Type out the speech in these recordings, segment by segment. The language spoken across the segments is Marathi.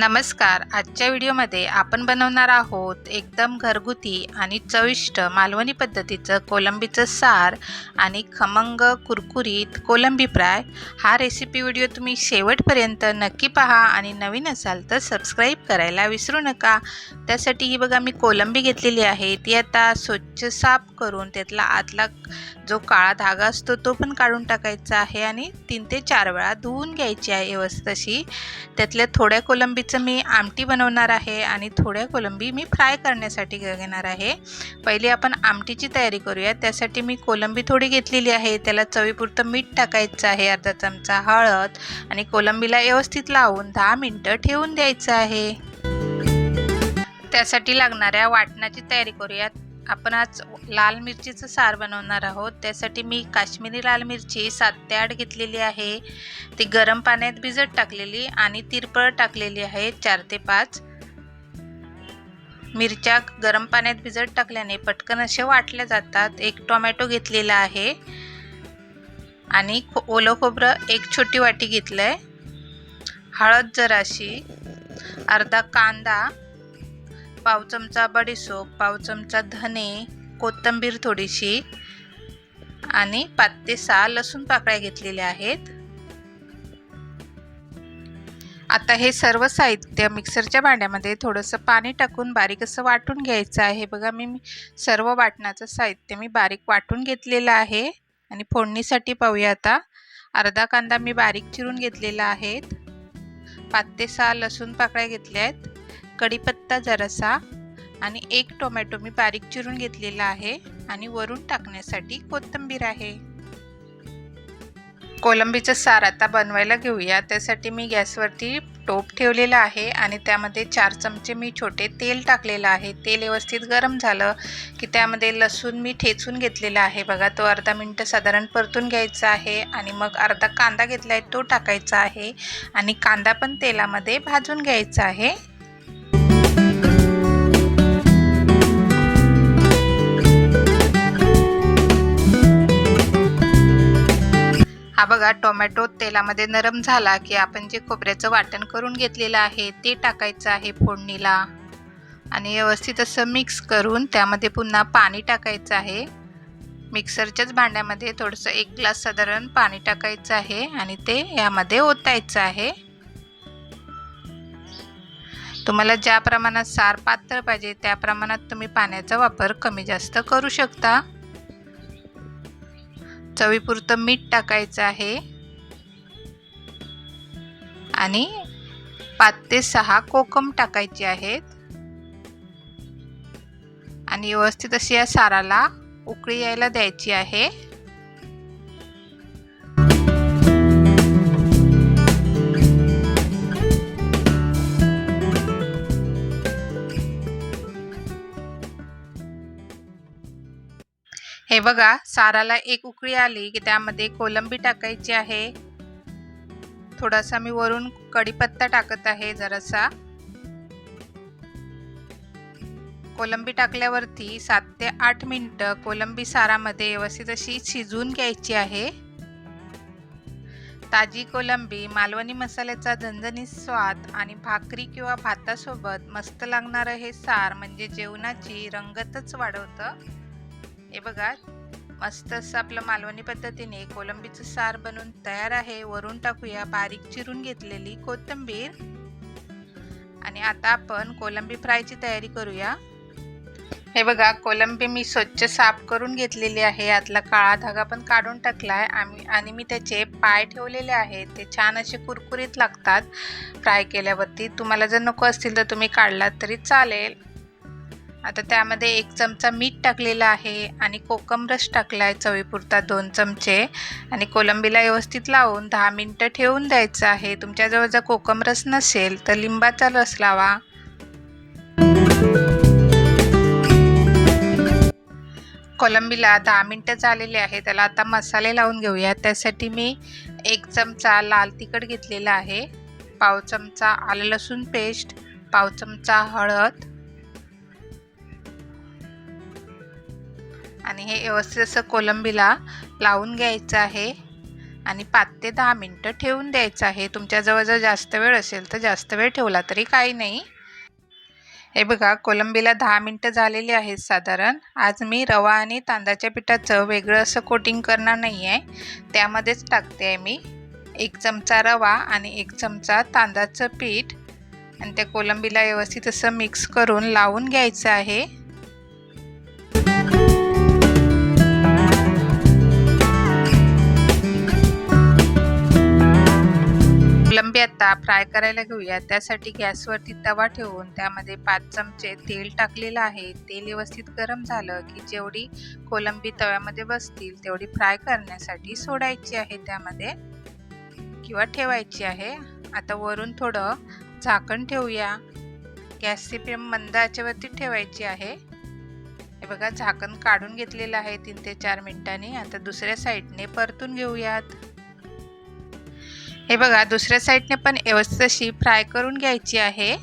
नमस्कार. आजच्या व्हिडिओमध्ये आपण बनवणार आहोत एकदम घरगुती आणि चविष्ट मालवणी पद्धतीचं कोलंबीचं सार आणि खमंग कुरकुरीत कोलंबी फ्राय. हा रेसिपी व्हिडिओ तुम्ही शेवटपर्यंत नक्की पहा आणि नवीन असाल तर सबस्क्राईब करायला विसरू नका. त्यासाठी ही बघा मी कोलंबी घेतलेली आहे. ती आता स्वच्छ साफ करून त्यातला आतला जो काळा धागा असतो तो पण काढून टाकायचा आहे आणि 3 ते 4 वेळा धुवून घ्यायची आहे व्यवस्थित अशी. त्यातल्या थोड्या कोलंबीचं मी आमटी बनवणार आहे आणि थोड्या कोलंबी मी फ्राय करण्यासाठी घेणार आहे. पहिली आपण आमटीची तयारी करूया. त्यासाठी मी कोलंबी थोडी घेतलेली आहे. त्याला चवीपुरतं मीठ टाकायचं आहे, अर्धा चमचा हळद आणि कोलंबीला व्यवस्थित लावून 10 मिनिटं ठेवून द्यायचं आहे. त्यासाठी लागणाऱ्या वाटणाची तयारी करूया. आपण आज लाल मिरचीचं सार बनवणार आहोत. त्यासाठी मी काश्मीरी लाल मिरची 7 ते 8 घेतलेली आहे. ती गरम पाण्यात भिजत टाकलेली आणि तिरपळ टाकलेली आहे 4 ते 5. मिरच्या गरम पाण्यात भिजत टाकल्याने पटकन असे वाटल्या जातात. 1 टोमॅटो घेतलेला आहे आणि ओलं खोबरं 1 छोटी वाटी घेतलंय. हळद जराशी, अर्धा कांदा, पाव चमचा बडीशोप, पाव चमचा धने, कोथिंबीर थोडीशी आणि 5 ते 6 लसूण पाकळ्या घेतलेल्या आहेत. आता हे सर्व साहित्य मिक्सरच्या भांड्यामध्ये थोडंसं पाणी टाकून बारीक असं वाटून घ्यायचं आहे. बघा मी सर्व वाटणाचं साहित्य मी बारीक वाटून घेतलेलं आहे आणि फोडणीसाठी पाहूया आता. अर्धा कांदा मी बारीक चिरून घेतलेला आहे. 5 ते 6 लसूण पाकळ्या घेतल्या आहेत. कढीपत्ता जरासा आणि 1 टोमॅटो मी बारीक चिरून घेतलेला आहे आणि वरून टाकण्यासाठी कोथिंबीर आहे. कोलंबीचं सार आता बनवायला घेऊया. त्यासाठी मी गॅसवरती टोप ठेवलेला आहे आणि त्यामध्ये 4 चमचे मी छोटे तेल टाकलेलं आहे. तेल व्यवस्थित गरम झालं की त्यामध्ये लसूण मी ठेचून घेतलेला आहे. बघा तो अर्धा मिनिट साधारण परतून घ्यायचा आहे आणि मग अर्धा कांदा घेतला आहे तो टाकायचा आहे आणि कांदा पण तेलामध्ये भाजून घ्यायचा आहे. हा बघा टोमॅटो तेलामध्ये नरम झाला की आपण जे खोबऱ्याचं वाटण करून घेतलेलं आहे ते टाकायचं आहे फोडणीला आणि व्यवस्थित असं मिक्स करून त्यामध्ये पुन्हा पाणी टाकायचं आहे. मिक्सरच्याच भांड्यामध्ये थोडंसं 1 ग्लास साधारण पाणी टाकायचं आहे आणि ते यामध्ये ओतायचं आहे. तुम्हाला ज्या प्रमाणात सार पातळ पाहिजे त्या प्रमाणात तुम्ही पाण्याचा वापर कमी जास्त करू शकता. चवीपुरतं मीठ टाकायचं आहे आणि 5 ते 6 कोकम टाकायचे आहेत आणि व्यवस्थित अशी या साराला उकळी यायला द्यायची आहे. हे बघा साराला 1 उकळी आली की त्यामध्ये कोलंबी टाकायची आहे. थोडासा मी वरून कढीपत्ता टाकत आहे जरासा. कोलंबी टाकल्यावरती 7 ते 8 मिनिटं कोलंबी सारामध्ये व्यवस्थित अशी शिजवून घ्यायची आहे. ताजी कोलंबी मालवणी मसाल्याचा झणझणीत स्वाद आणि भाकरी किंवा भातासोबत मस्त लागणारं हे सार म्हणजे जेवणाची रंगतच वाढवतं. हे बघा मस्त असं आपलं मालवणी पद्धतीने कोलंबीचं सार बनवून तयार आहे. वरून टाकूया बारीक चिरून घेतलेली कोथिंबीर आणि आता आपण कोलंबी फ्रायची तयारी करूया. हे बघा कोलंबी मी स्वच्छ साफ करून घेतलेली आहे. यातला काळा धागा पण काढून टाकलाय आणि मी त्याचे पाय ठेवलेले आहेत. ते छान असे कुरकुरीत लागतात फ्राय केल्यावरती. तुम्हाला जर नको असतील तर तुम्ही काढलात तरी चालेल. आता त्यामध्ये 1 चमचा मीठ टाकलेला आहे आणि कोकम रस टाकलाय चवीपुरता 2 चमचे आणि कोलंबीला व्यवस्थित लावून 10 मिनिटं ठेवून द्यायचं आहे. तुमच्याजवळ जर कोकम रस नसेल तर लिंबाचा रस लावा. कोलंबीला 10 मिनिटं झालेले आहे. त्याला आता मसाले लावून घेऊया. त्यासाठी मी 1 चमचा लाल तिखट घेतलेला आहे, पाव चमचा आलं लसूण पेस्ट, पाव चमचा हळद आणि हे व्यवस्थित असं कोलंबीला लावून घ्यायचं आहे. आणि 5 ते 10 मिनटं ठेवून द्यायचं आहे. तुमच्याजवळ जर जास्त वेळ असेल तर जास्त वेळ ठेवला तरी काही नाही. हे बघा, कोलंबीला 10 मिनटं झालेली आहेत साधारण. आज मी रवा आणि तांदळाच्या पिठाचं वेगळं असं कोटिंग करणार नाही आहे. त्यामध्येच टाकते आहे मी 1 चमचा रवा आणि 1 चमचा तांदळाचं पीठ आणि त्या कोलंबीला व्यवस्थित असं मिक्स करून लावून घ्यायचं आहे. कोलंबी आता फ्राय करायला घेऊया. त्यासाठी गॅसवरती तवा ठेवून त्यामध्ये 5 चमचे तेल टाकलेलं आहे. तेल व्यवस्थित गरम झालं की जेवढी कोलंबी तव्यामध्ये बसतील तेवढी फ्राय करण्यासाठी सोडायची आहे त्यामध्ये किंवा ठेवायची आहे. आता वरून थोडं झाकण ठेवूया. गॅसची फ्लेम मंद आचेवरती ठेवायची आहे. हे बघा, झाकण काढून घेतलेलं आहे 3 ते 4 मिनिटांनी. आता दुसऱ्या साईडने परतून घेऊयात. हे बघा, दुसऱ्या साईडने पण व्यवस्थित अशी फ्राय करून घ्यायची आहे.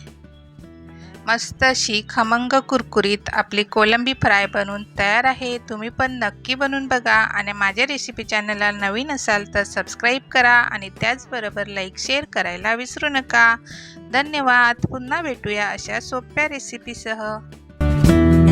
मस्त अशी खमंग कुरकुरीत आपली कोलंबी फ्राय बनवून तयार आहे. तुम्ही पण नक्की बनवून बघा आणि माझ्या रेसिपी चॅनलला नवीन असाल तर सबस्क्राईब करा आणि त्याचबरोबर लाईक शेअर करायला विसरू नका. धन्यवाद. पुन्हा भेटूया अशा सोप्या रेसिपीसह.